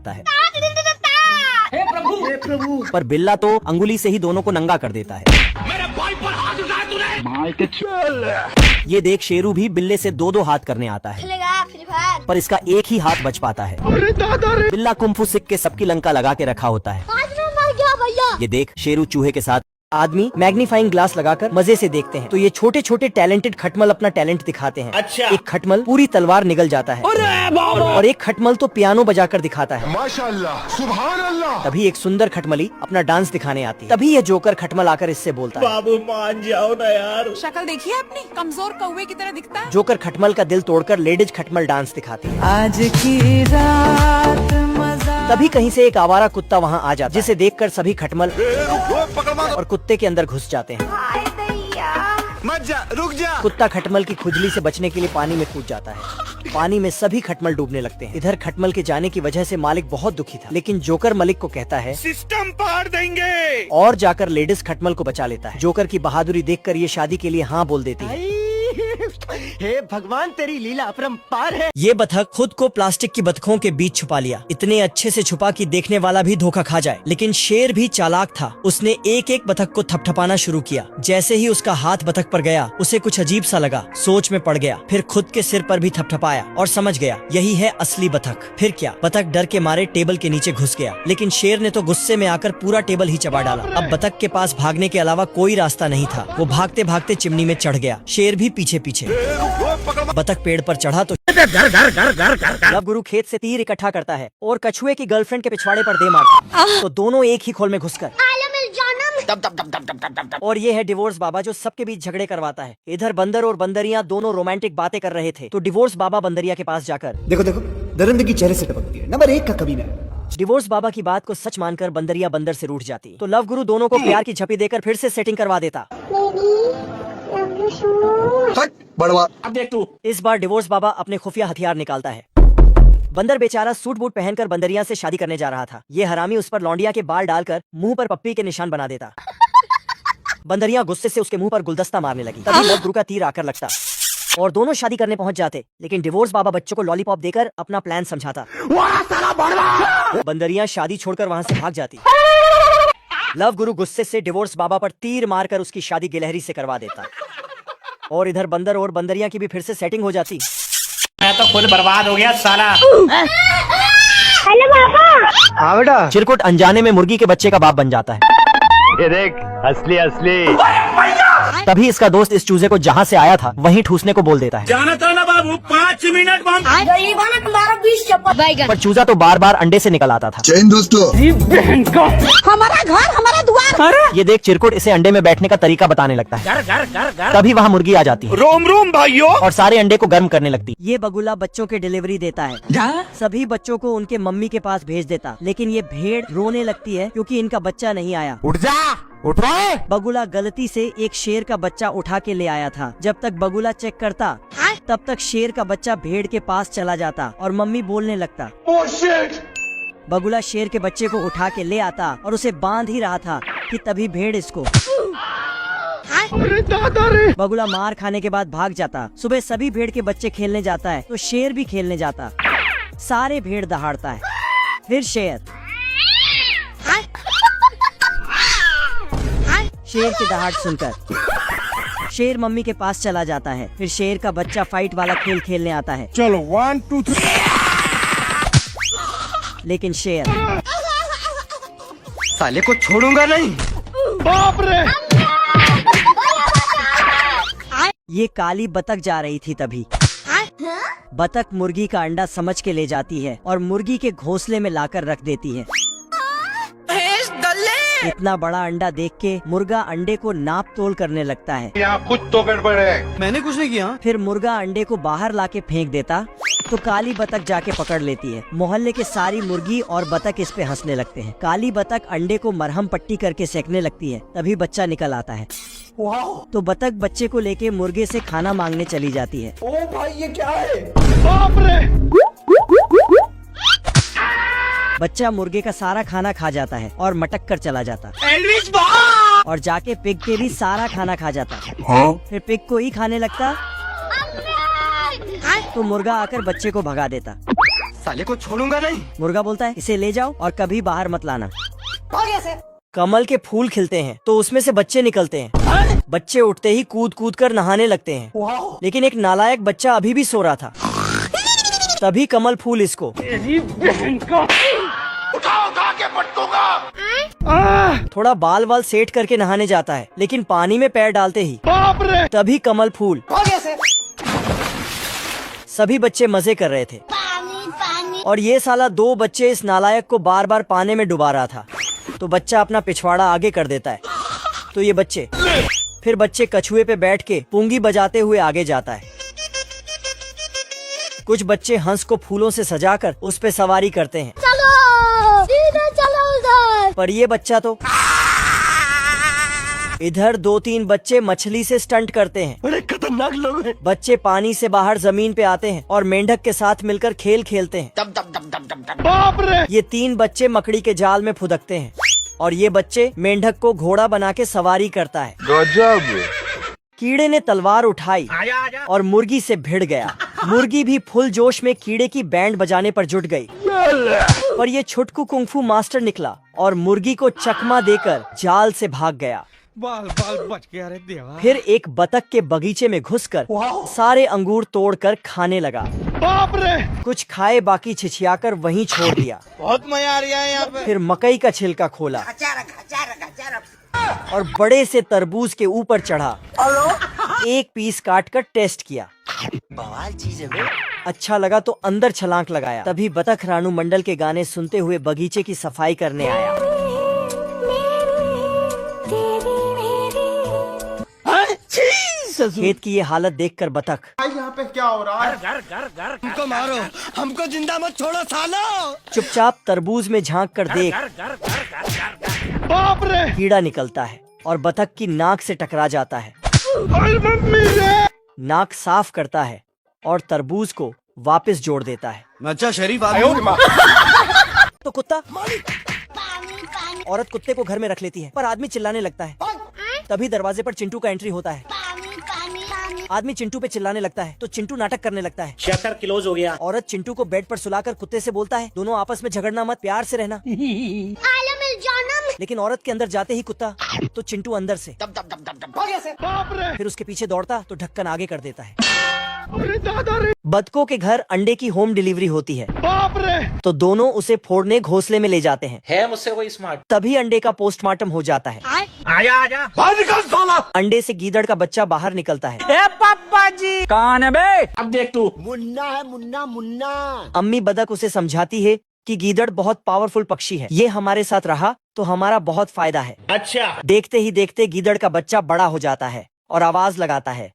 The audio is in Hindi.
आता है। हे प्रभु। पर बिल्ला तो अंगुली से ही दोनों को नंगा कर देता है। मेरे भाई पर हाथ उठाया तूने। ये देख शेरू भी बिल्ले से दो दो हाथ करने आता है, पर इसका एक ही हाथ बच पाता है। बिल्ला कुंफू सीख के सबकी लंका लगा के रखा होता है। ये देख शेरू चूहे के साथ आदमी मैग्नीफाइंग ग्लास लगाकर मजे से देखते हैं, तो ये छोटे छोटे टैलेंटेड खटमल अपना टैलेंट दिखाते हैं। अच्छा। एक खटमल पूरी तलवार निगल जाता है और एक खटमल तो पियानो बजाकर दिखाता है। माशाअल्लाह, सुभान अल्लाह। तभी एक सुंदर खटमली अपना डांस दिखाने आती है। तभी ये जोकर खटमल आकर इससे बोलता है, बाबू मान जाओ ना यार। शक्ल देखिए अपनी, कमजोर कौवे की तरह दिखता है। जोकर खटमल का दिल तोड़कर लेडीज खटमल डांस दिखाती है। आज की रात तभी कहीं से एक आवारा कुत्ता वहाँ आ जाता है, जिसे देखकर सभी खटमल और कुत्ते के अंदर घुस जाते हैं। मत जा, रुक जा। कुत्ता खटमल की खुजली से बचने के लिए पानी में कूद जाता है। पानी में सभी खटमल डूबने लगते हैं। इधर खटमल के जाने की वजह से मालिक बहुत दुखी था, लेकिन जोकर मलिक को कहता है सिस्टम पार देंगे, और जाकर लेडीज खटमल को बचा लेता है। जोकर की बहादुरी देखकर ये शादी के लिए हाँ बोल देती है। हे भगवान, तेरी लीला अपरंपार है। ये बतख खुद को प्लास्टिक की बतखों के बीच छुपा लिया, इतने अच्छे से छुपा कि देखने वाला भी धोखा खा जाए। लेकिन शेर भी चालाक था, उसने एक एक बतख को थपथपाना शुरू किया। जैसे ही उसका हाथ बतख पर गया, उसे कुछ अजीब सा लगा, सोच में पड़ गया, फिर खुद के सिर पर भी थपथपाया और समझ गया यही है असली बतख। फिर क्या, बतख डर के मारे टेबल के नीचे घुस गया, लेकिन शेर ने तो गुस्से में आकर पूरा टेबल ही चबा डाला। अब बतख के पास भागने के अलावा कोई रास्ता नहीं था। वो भागते भागते चिमनी में चढ़ गया, शेर भी पीछे पीछे। बतख पेड़ पर चढ़ा तो लव गुरु खेत से तीर इकट्ठा करता है और कछुए की गर्लफ्रेंड के पिछवाड़े पर दे मारता है, तो दोनों एक ही खोल में घुसकर और ये है डिवोर्स बाबा, जो सबके बीच झगड़े करवाता है। इधर बंदर और बंदरियां दोनों रोमांटिक बातें कर रहे थे, तो डिवोर्स बाबा बंदरिया के पास जाकर देखो देखो, दरिंदगी चेहरे से टपकती है, नंबर 1 का कमीना। डिवोर्स बाबा की बात को सच मानकर बंदरिया बंदर से रूठ जाती, तो लव गुरु दोनों को प्यार की झपी देकर फिर से सेटिंग करवा देता। बड़वा। अब देख तू। इस बार डिवोर्स बाबा अपने खुफिया हथियार निकालता है। बंदर बेचारा सूट बूट पहनकर बंदरिया से शादी करने जा रहा था। ये हरामी उस पर लौंडिया के बाल डालकर मुंह पर पप्पी के निशान बना देता। बंदरिया गुस्से से उसके मुंह पर गुलदस्ता मारने लगी। तभी लव गुरु का तीर आकर लगता और दोनों शादी करने पहुंच जाते, लेकिन डिवोर्स बाबा बच्चों को लॉलीपॉप देकर अपना प्लान समझाता। बंदरिया शादी छोड़कर वहाँ से भाग जाती। लव गुरु गुस्से से डिवोर्स बाबा पर तीर मारकर उसकी शादी गिलहरी से करवा देता, और इधर बंदर और बंदरिया की भी फिर से सेटिंग हो जाती। मैं तो खुद बर्बाद हो गया साला। हेलो पापा। हाँ बेटा। चिरकुट अनजाने में मुर्गी के बच्चे का बाप बन जाता है। ये देख, असली असली। तभी इसका दोस्त इस चूजे को जहाँ से आया था वहीं ठूसने को बोल देता है। जाना था ना बाबू, 5 मिनट बम। तुम्हारा 20 चप्पल। पर चूजा तो बार बार अंडे से निकल आता था। चैन दोस्तों। हमारा घर, हमारा द्वार। ये देख चिरकुट इसे अंडे में बैठने का तरीका बताने लगता है। तभी वहाँ मुर्गी आ जाती है रोम रोम भाइयों, और सारे अंडे को गर्म करने लगती। ये बगुला बच्चों के डिलीवरी देता है। सभी बच्चों को उनके मम्मी के पास भेज देता, लेकिन ये भेड़ रोने लगती है क्योंकि इनका बच्चा नहीं आया। उठ जा, उठ रहा। बगुला गलती से एक शेर का बच्चा उठा के ले आया था। जब तक बगुला चेक करता, तब तक शेर का बच्चा भेड़ के पास चला जाता और मम्मी बोलने लगता। बगुला शेर के बच्चे को उठा के ले आता और उसे बांध ही रहा था कि तभी भेड़ इसको बगुला मार खाने के बाद भाग जाता। सुबह सभी भेड़ के बच्चे खेलने जाता है, तो शेर भी खेलने जाता। सारे भेड़ दहाड़ता है। फिर शेर की दहाड़ सुनकर शेर मम्मी के पास चला जाता है। फिर शेर का बच्चा फाइट वाला खेल खेलने आता है। चलो 1 2 3। लेकिन शेर साले को छोड़ूंगा नहीं। बाप रे। ये काली बतख जा रही थी, तभी बतख मुर्गी का अंडा समझ के ले जाती है और मुर्गी के घोंसले में लाकर रख देती है। इतना बड़ा अंडा देख के मुर्गा अंडे को नाप तोल करने लगता है। यहाँ कुछ तो गड़बड़ है। मैंने कुछ नहीं किया। फिर मुर्गा अंडे को बाहर लाके फेंक देता, तो काली बतख जाके पकड़ लेती है। मोहल्ले के सारी मुर्गी और बतख इस पे हंसने लगते हैं। काली बतख अंडे को मरहम पट्टी करके सेकने लगती है। तभी बच्चा निकल आता है। तो बतख बच्चे को लेके मुर्गे से खाना मांगने चली जाती है। ओ भाई, ये क्या है? बाप रे। बच्चा मुर्गे का सारा खाना खा जाता है और मटक कर चला जाता, और जाके पिग के भी सारा खाना खा जाता। फिर पिग को ही खाने लगता, तो मुर्गा आकर बच्चे को भगा देता। साले को छोड़ूंगा नहीं। मुर्गा बोलता है इसे ले जाओ और कभी बाहर मत लाना। हो गया सर। कमल के फूल खिलते हैं तो उसमें से बच्चे निकलते हैं। बच्चे उठते ही कूद कूद कर नहाने लगते हैं। लेकिन एक नालायक बच्चा अभी भी सो रहा था। तभी कमल फूल इसको उठा के पटकूंगा। थोड़ा बाल वाल सेट करके नहाने जाता है, लेकिन पानी में पैर डालते ही बाप रे। तभी कमल फूल। हो गया सर। सभी बच्चे मजे कर रहे थे पानी पानी और ये साला 2 बच्चे इस नालायक को बार बार पानी में डुबा रहा था। तो बच्चा अपना पिछवाड़ा आगे कर देता है तो ये बच्चे फिर बच्चे कछुए पे बैठ के पुंगी बजाते हुए आगे जाता है। कुछ बच्चे हंस को फूलों से सजाकर उस पे सवारी करते हैं, चलो सीधे चलो उधर। पर ये बच्चा तो इधर 2-3 बच्चे मछली से स्टंट करते हैं। बड़े खतरनाक लोग हैं। बच्चे पानी से बाहर जमीन पे आते हैं और मेंढक के साथ मिलकर खेल खेलते हैं। बाप रे। ये 3 बच्चे मकड़ी के जाल में फुदकते हैं और ये बच्चे मेंढक को घोड़ा बना के सवारी करता है। गजब। कीड़े ने तलवार उठाई और मुर्गी से भिड़ गया। मुर्गी भी फुल जोश में कीड़े की बैंड बजाने पर जुट गई, पर ये छुटकू कुंफू मास्टर निकला और मुर्गी को चकमा देकर जाल से भाग गया। बाल बाल बच गया रे देवा। फिर एक बतख के बगीचे में घुसकर सारे अंगूर तोड़कर खाने लगा। बाप रे। कुछ खाए बाकी छिछियाकर वहीं छोड़ दिया। बहुत मजा आ रहा है यहाँ पे। फिर मकई का छिलका खोला और बड़े से तरबूज के ऊपर चढ़ा। एक पीस काट कर टेस्ट किया। बवाल चीज है। अच्छा लगा तो अंदर छलांग लगाया। तभी बतख रानू मंडल के गाने सुनते हुए बगीचे की सफाई करने आया। खेत की ये हालत देखकर बतख यहाँ पे क्या हो रहा है? हमको मारो, हमको जिंदा मत छोड़ो सालो। चुपचाप तरबूज में झांक कर देख बाप रे। कीड़ा निकलता है और बतख की नाक से टकरा जाता है। अरे मम्मी रे। नाक साफ करता है और तरबूज को वापस जोड़ देता है। अच्छा शरीफ तो कुत्ता पानी पानी औरत कुत्ते को घर में रख लेती है, पर आदमी चिल्लाने लगता है। तभी दरवाजे पर चिंटू का एंट्री होता है। पानी पानी पानी आदमी चिंटू पे चिल्लाने लगता है तो चिंटू नाटक करने लगता है। शटर क्लोज हो गया। औरत चिंटू को बेड पर सुलाकर कुत्ते से बोलता है दोनों आपस में झगड़ना मत, प्यार से रहना। आलम मिल जानम। लेकिन औरत के अंदर जाते ही कुत्ता तो चिंटू अंदर से हो गया सर। बाप रे। फिर उसके पीछे दौड़ता तो ढक्कन आगे कर देता है। अरे दादा रे। बतखों के घर अंडे की होम डिलीवरी होती है बाप रे। तो दोनों उसे फोड़ने घोंसले में ले जाते हैं। है मुझसे कोई स्मार्ट? तभी अंडे का पोस्टमार्टम हो जाता है। आजा आजा। बाहर निकल साला। अंडे से गीदड़ का बच्चा बाहर निकलता है। पापा जी कौन है बे? अब देख तू। मुन्ना है मुन्ना मुन्ना। अम्मी बतख उसे समझाती है कि गीदड़ बहुत पावरफुल पक्षी है, ये हमारे साथ रहा तो हमारा बहुत फायदा है। अच्छा। देखते ही देखते गीदड़ का बच्चा बड़ा हो जाता है और आवाज लगाता है